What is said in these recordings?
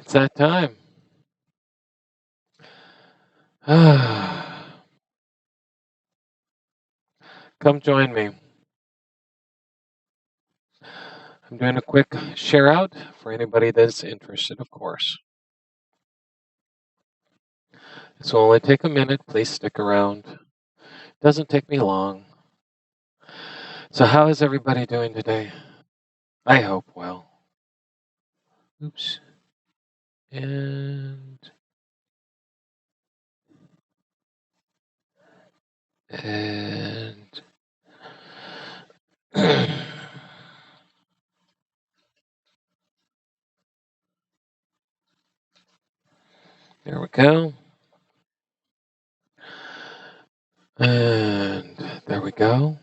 It's that time. Come join me. I'm doing a quick share out for anybody that's interested, of course. This will only take a minute. Please stick around. Doesn't take me long. So, how is everybody doing today? I hope well. Oops. And and there we go. And there we go.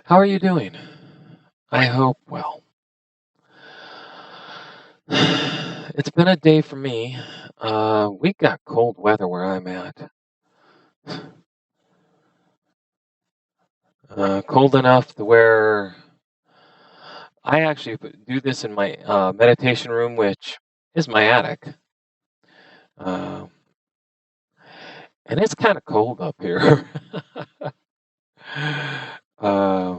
How are you doing? I hope well. It's been a day for me. We got cold weather where I'm at. Cold enough to where I actually do this in my meditation room, which is my attic. Uh, and it's kind of cold up here. uh,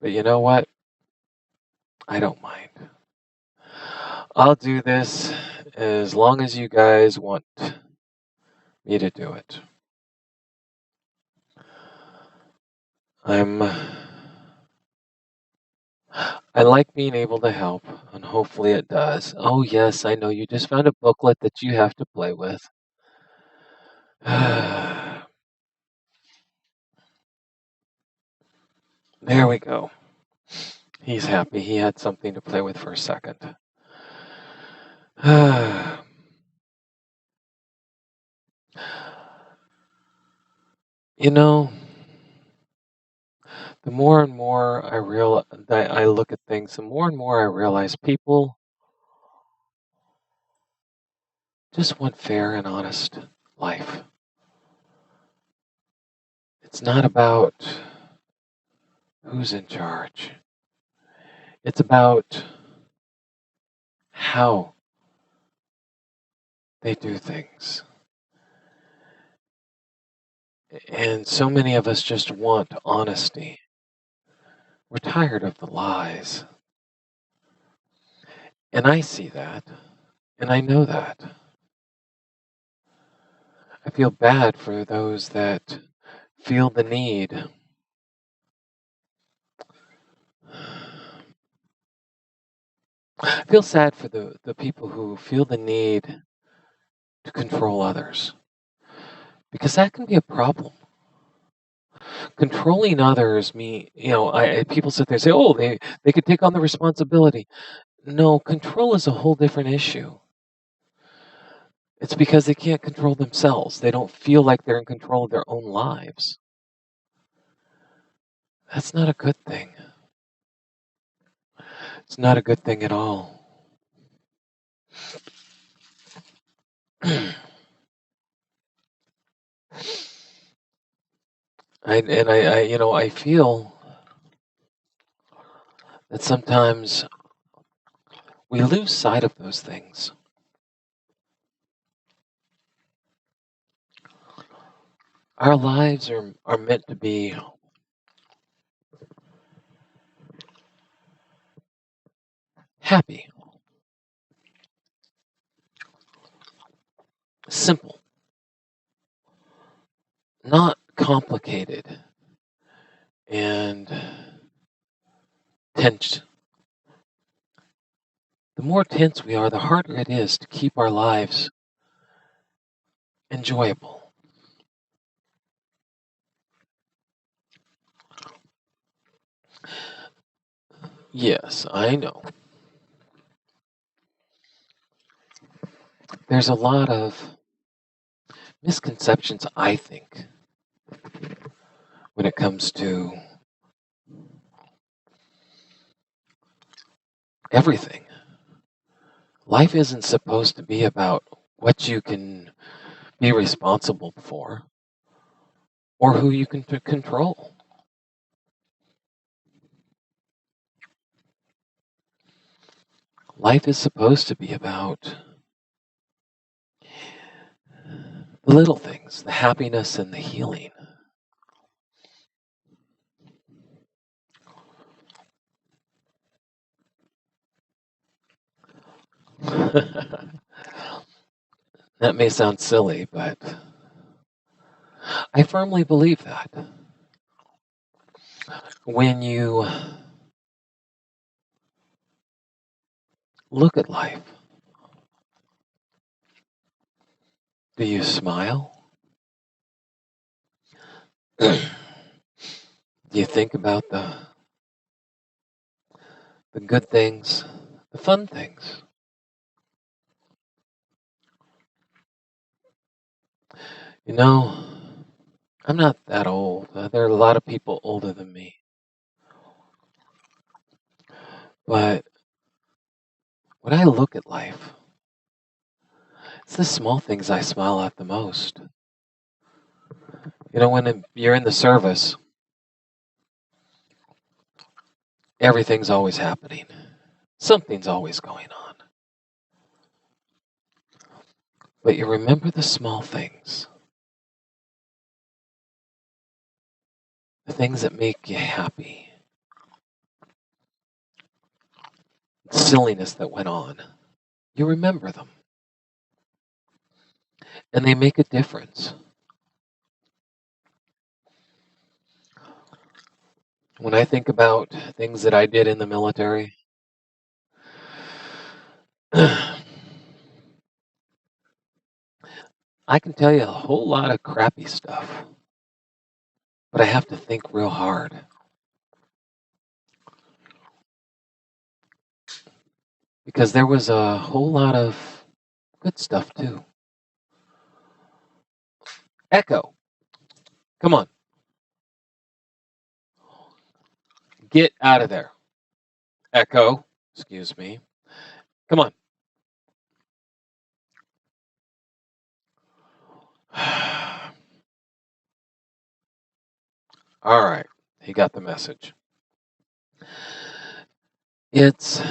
but you know what? I don't mind. I'll do this as long as you guys want me to do it. I like being able to help, and hopefully it does. Oh, yes, I know you just found a booklet that you have to play with. There we go. He's happy. He had something to play with for a second. You know, the more and more I look at things, the more and more I realize people just want fair and honest life. It's not about who's in charge. It's about how they do things. And so many of us just want honesty. We're tired of the lies. And I see that. And I know that. I feel bad for those that feel the need. I feel sad for the people who feel the need to control others. Because that can be a problem. Controlling others people sit there and say, oh, they could take on the responsibility. No, control is a whole different issue. It's because they can't control themselves. They don't feel like they're in control of their own lives. That's not a good thing. It's not a good thing at all. I feel that sometimes we lose sight of those things. Our lives are meant to be happy, simple, not complicated, and tense. The more tense we are, the harder it is to keep our lives enjoyable. Yes, I know. There's a lot of misconceptions, I think, when it comes to everything. Life isn't supposed to be about what you can be responsible for or who you can control. Life is supposed to be about the little things, the happiness and the healing. That may sound silly, but I firmly believe that. When you look at life, do you smile? Do you think about the good things, the fun things? You know, I'm not that old. There are a lot of people older than me. But when I look at life, it's the small things I smile at the most. You know, when you're in the service, everything's always happening. Something's always going on. But you remember the small things, the things that make you happy, the silliness that went on. You remember them, and they make a difference. When I think about things that I did in the military, I can tell you a whole lot of crappy stuff, but I have to think real hard. Because there was a whole lot of good stuff too. Echo, come on, get out of there. Echo, excuse me. Come on. All right, he got the message. It's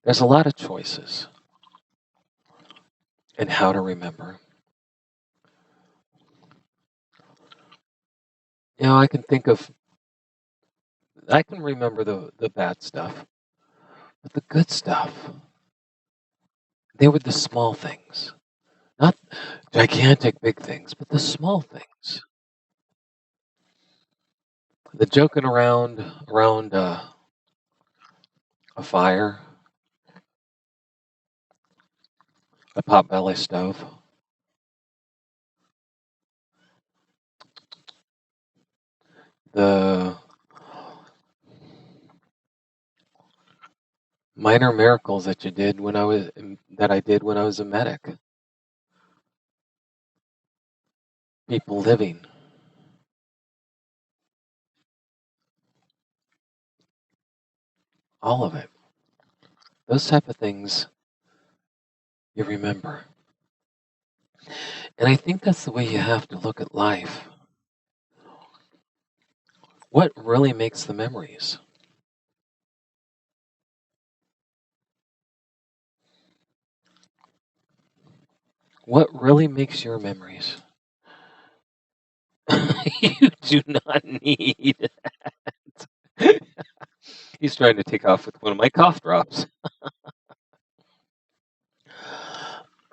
there's a lot of choices in how to remember. You know, I can remember the bad stuff, but the good stuff, they were the small things, not gigantic big things, but the small things. The joking around a fire, a potbelly stove, the minor miracles that I did when I was a medic. People living, all of it. Those type of things you remember. And I think that's the way you have to look at life. What really makes the memories? What really makes your memories? You do not need. He's trying to take off with one of my cough drops.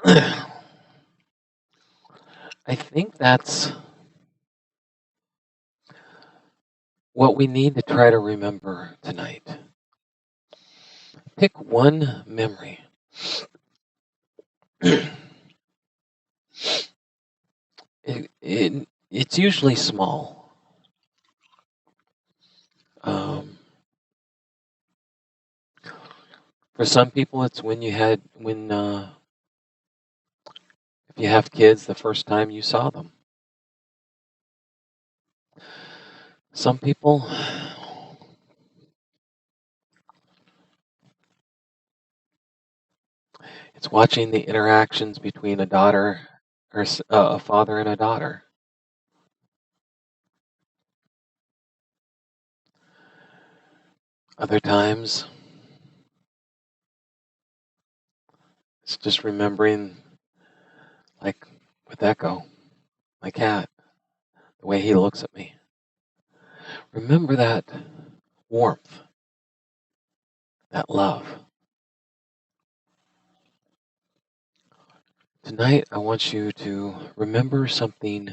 I think that's what we need to try to remember tonight. Pick one memory. It's usually small. Um, for some people, it's when if you have kids, the first time you saw them. Some people, it's watching the interactions between a daughter or a father and a daughter. Other times, It's just remembering, like with Echo, my cat, the way he looks at me. Remember that warmth, that love. Tonight, I want you to remember something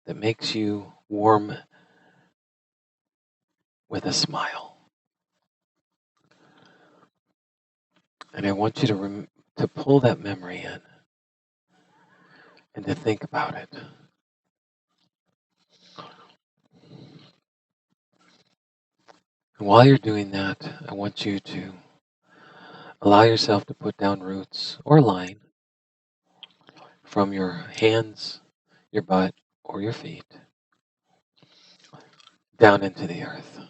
that makes you warm with a smile. And I want you to pull that memory in and to think about it. And while you're doing that, I want you to allow yourself to put down roots or line from your hands, your butt, or your feet down into the earth.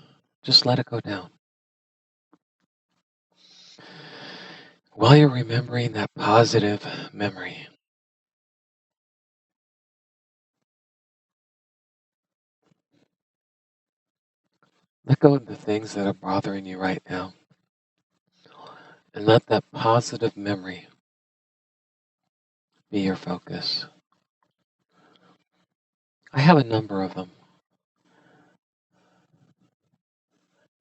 Just let it go down. While you're remembering that positive memory, let go of the things that are bothering you right now and let that positive memory be your focus. I have a number of them,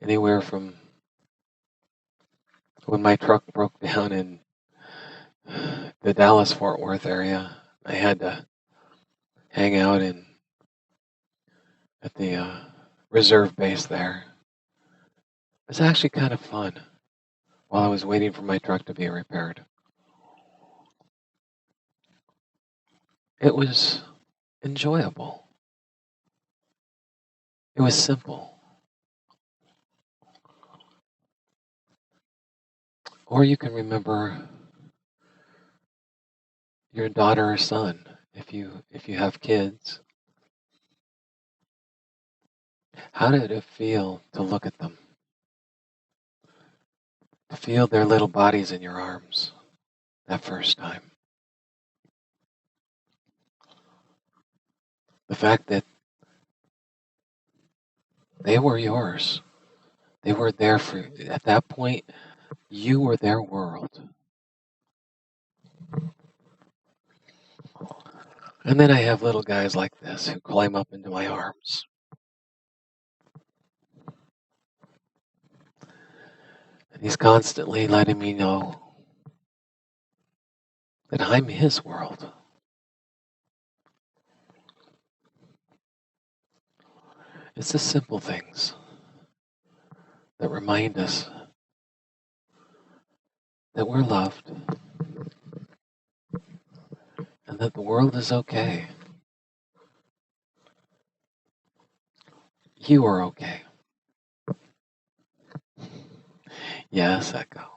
anywhere from when my truck broke down in the Dallas-Fort Worth area. I had to hang out at the reserve base there. It was actually kind of fun while I was waiting for my truck to be repaired. It was enjoyable. It was simple. Or you can remember your daughter or son if you have kids. How did it feel to look at them? To feel their little bodies in your arms that first time? The fact that they were yours. They were there for, at that point, you were their world. And then I have little guys like this who climb up into my arms. And he's constantly letting me know that I'm his world. It's the simple things that remind us that we're loved and that the world is okay. You are okay. Yes, Echo.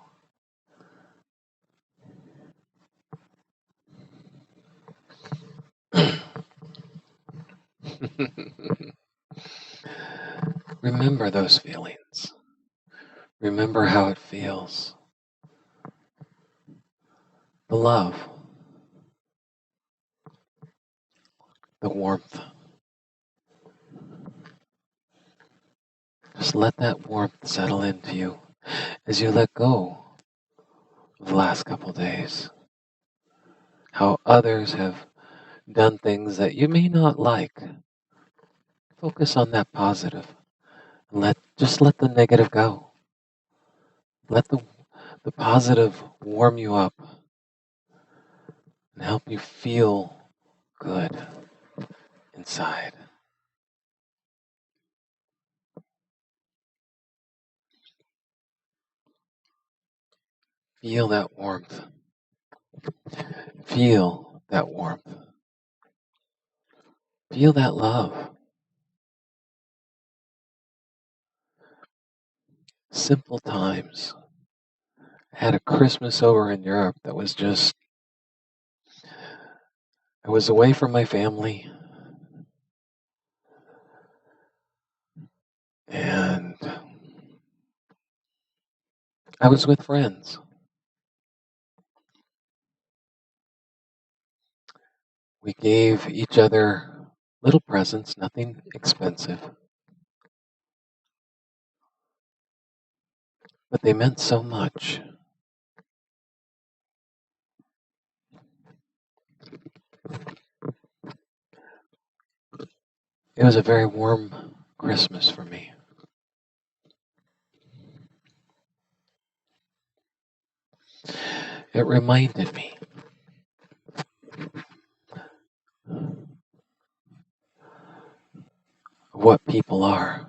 Remember those feelings. Remember how it feels. The love, the warmth. Just let that warmth settle into you as you let go of the last couple days. How others have done things that you may not like. Focus on that positive. Just let the negative go. Let the positive warm you up and help you feel good inside. Feel that warmth. Feel that warmth. Feel that love. Simple times. I had a Christmas over in Europe that was just, I was away from my family and I was with friends. We gave each other little presents, nothing expensive, but they meant so much. It was a very warm Christmas for me. It reminded me of what people are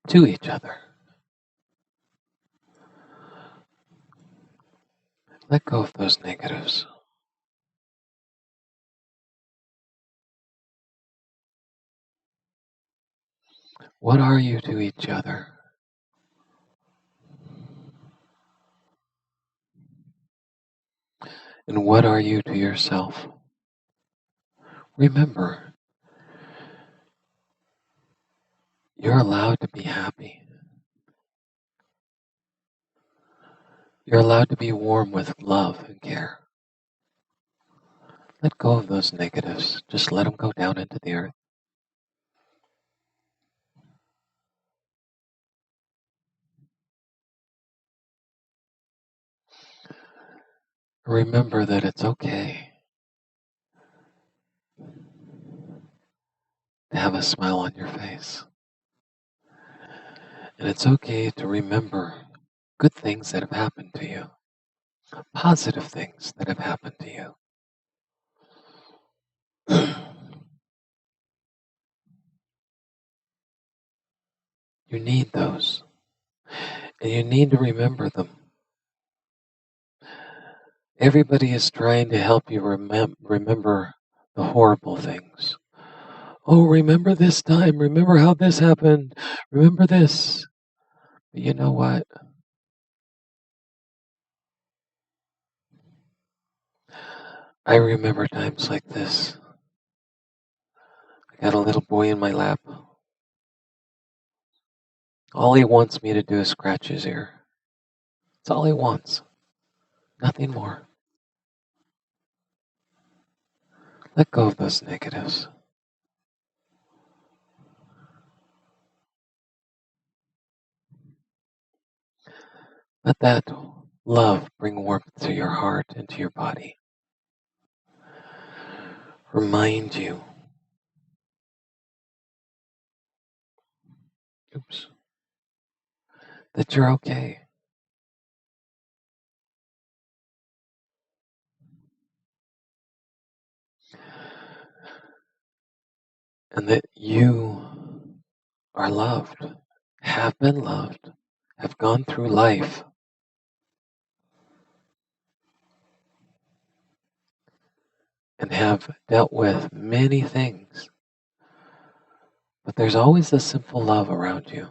to each other. Let go of those negatives. What are you to each other? And what are you to yourself? Remember, you're allowed to be happy. You're allowed to be warm with love and care. Let go of those negatives. Just let them go down into the earth. Remember that it's okay to have a smile on your face. And it's okay to remember good things that have happened to you, positive things that have happened to you. You need those, and you need to remember them. Everybody is trying to help you remember the horrible things. Oh, remember this time. Remember how this happened. Remember this. But you know what? I remember times like this. I got a little boy in my lap. All he wants me to do is scratch his ear. That's all he wants. Nothing more. Let go of those negatives. Let that love bring warmth to your heart and to your body. Remind you, that you're okay. And that you are loved, have been loved, have gone through life, and have dealt with many things. But there's always a simple love around you.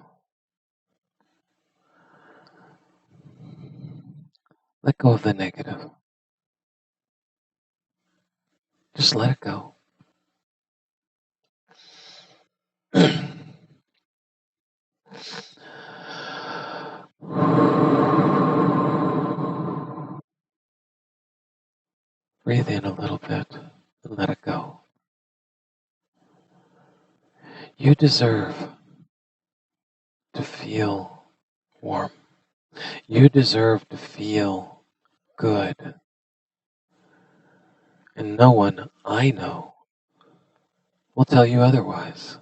Let go of the negative. Just let it go. Breathe in a little bit and let it go. You deserve to feel warm. You deserve to feel good. And no one I know will tell you otherwise.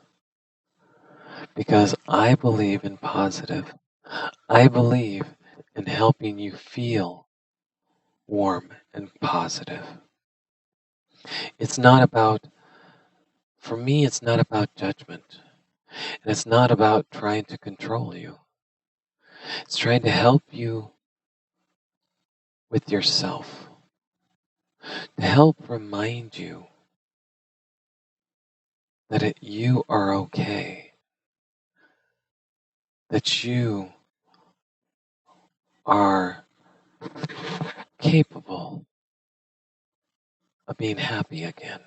Because I believe in positive. I believe in helping you feel warm and positive. It's not about, for me, it's not about judgment. And it's not about trying to control you. It's trying to help you with yourself. To help remind you that you are okay. That you are capable of being happy again.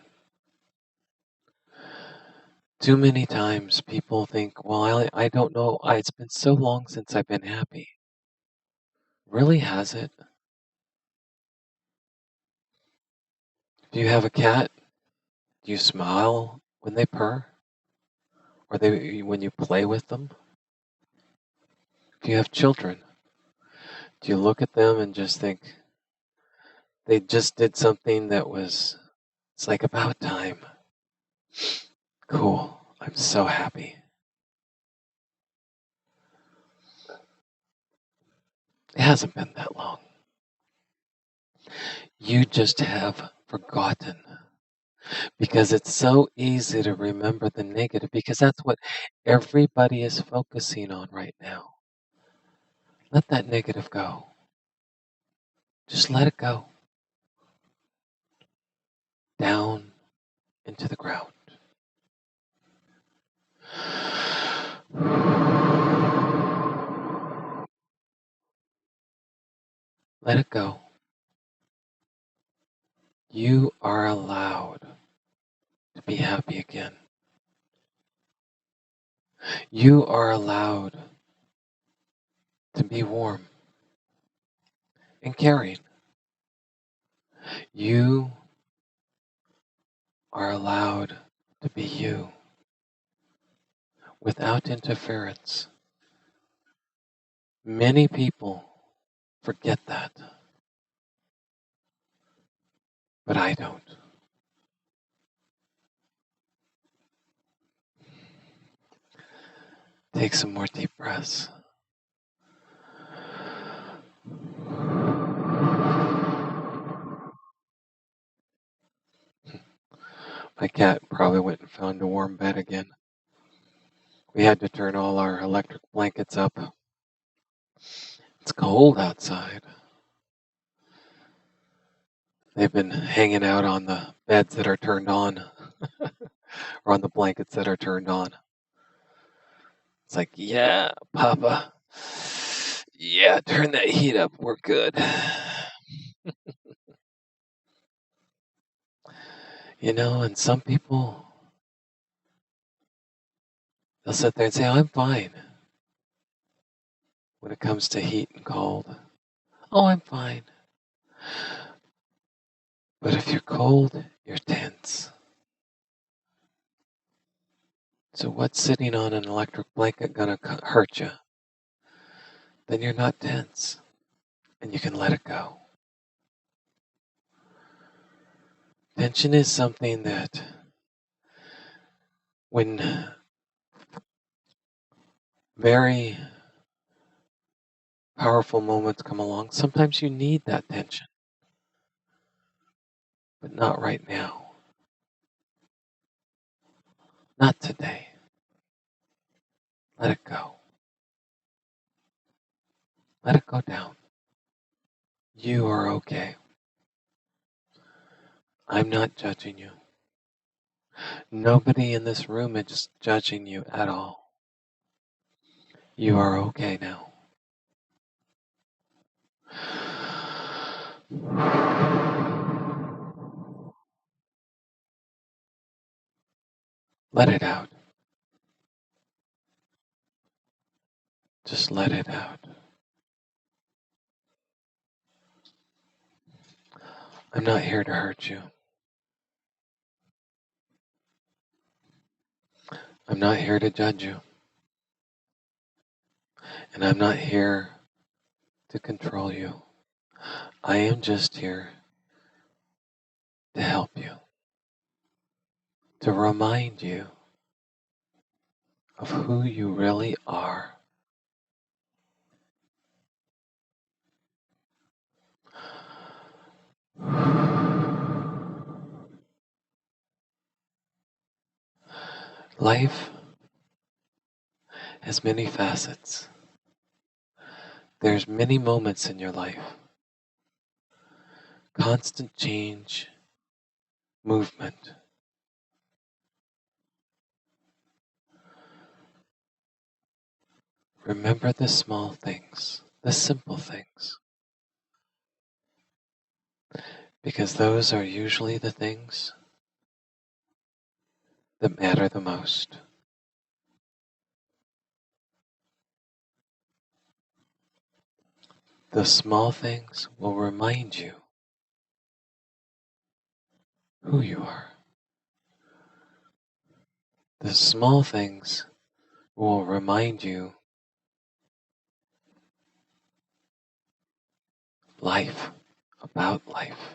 Too many times people think, well, I don't know, it's been so long since I've been happy. Really, has it? Do you have a cat? Do you smile when they purr? Or when you play with them? Do you have children? Do you look at them and just think, they just did something that it's like about time. Cool. I'm so happy. It hasn't been that long. You just have forgotten because it's so easy to remember the negative because that's what everybody is focusing on right now. Let that negative go. Just let it go. Down into the ground. Let it go. You are allowed to be happy again. You are allowed to be warm and caring. You are allowed to be you without interference. Many people forget that, but I don't. Take some more deep breaths. My cat probably went and found a warm bed again. We had to turn all our electric blankets up. It's cold outside. They've been hanging out on the beds that are turned on or on the blankets that are turned on. It's like, yeah, Papa. Yeah, turn that heat up. We're good. And some people, they'll sit there and say, oh, I'm fine when it comes to heat and cold. Oh, I'm fine. But if you're cold, you're tense. So what's sitting on an electric blanket gonna hurt you? Then you're not tense, and you can let it go. Tension is something that when very powerful moments come along, sometimes you need that tension, but not right now. Not today. Let it go. Let it go down. You are okay. I'm not judging you. Nobody in this room is judging you at all. You are okay now. Let it out. Just let it out. I'm not here to hurt you. I'm not here to judge you. And I'm not here to control you. I am just here to help you, to remind you of who you really are. Life has many facets. There's many moments in your life. Constant change, movement. Remember the small things, the simple things, because those are usually the things that matter the most. The small things will remind you who you are. The small things will remind you life about life.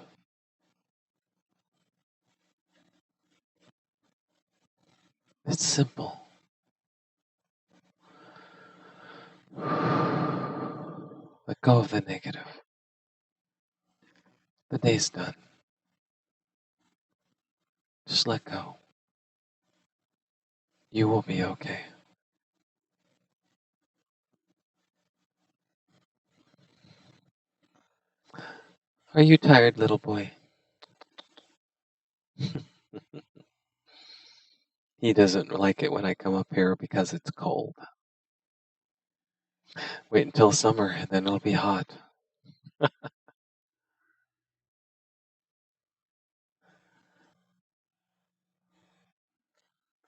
It's simple. Let go of the negative. The day's done. Just let go. You will be okay. Are you tired, little boy? He doesn't like it when I come up here because it's cold. Wait until summer and then it'll be hot.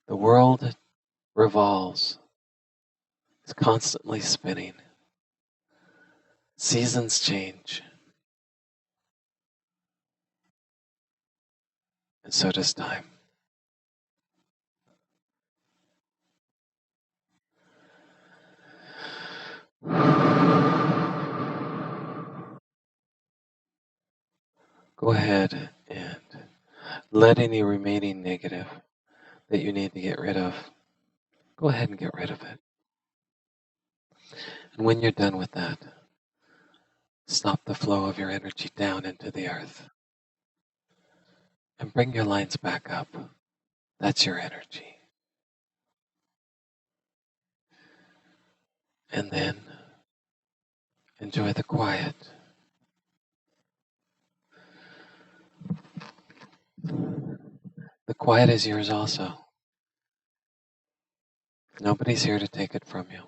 The world revolves. It's constantly spinning. Seasons change. And so does time. Go ahead and let any remaining negative that you need to get rid of, go ahead and get rid of it. And when you're done with that, stop the flow of your energy down into the earth and bring your lines back up. That's your energy. And then enjoy the quiet. The quiet is yours also. Nobody's here to take it from you.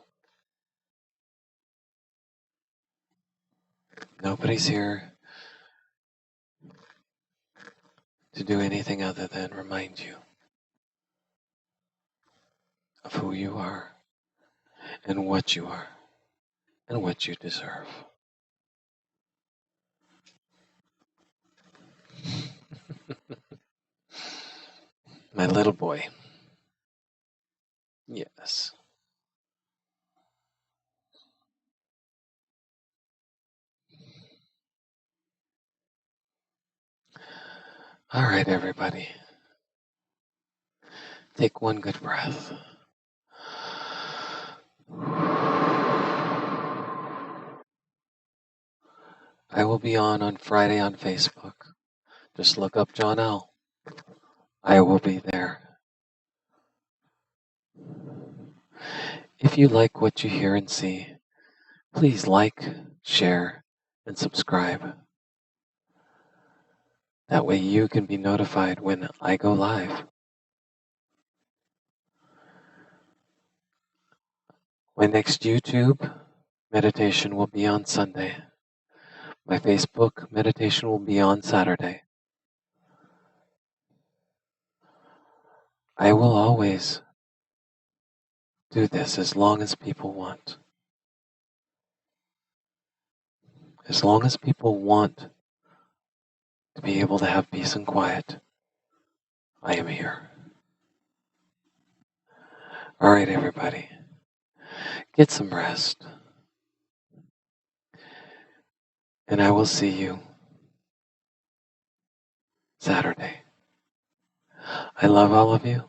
Nobody's here to do anything other than remind you of who you are and what you are and what you deserve. My little boy. Yes. All right, everybody. Take one good breath. I will be on Friday on Facebook. Just look up John L. I will be there. If you like what you hear and see, please like, share, and subscribe. That way you can be notified when I go live. My next YouTube meditation will be on Sunday. My Facebook meditation will be on Saturday. I will always do this as long as people want. As long as people want to be able to have peace and quiet, I am here. All right, everybody. Get some rest. And I will see you Saturday. I love all of you.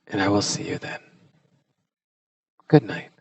And I will see you then. Good night.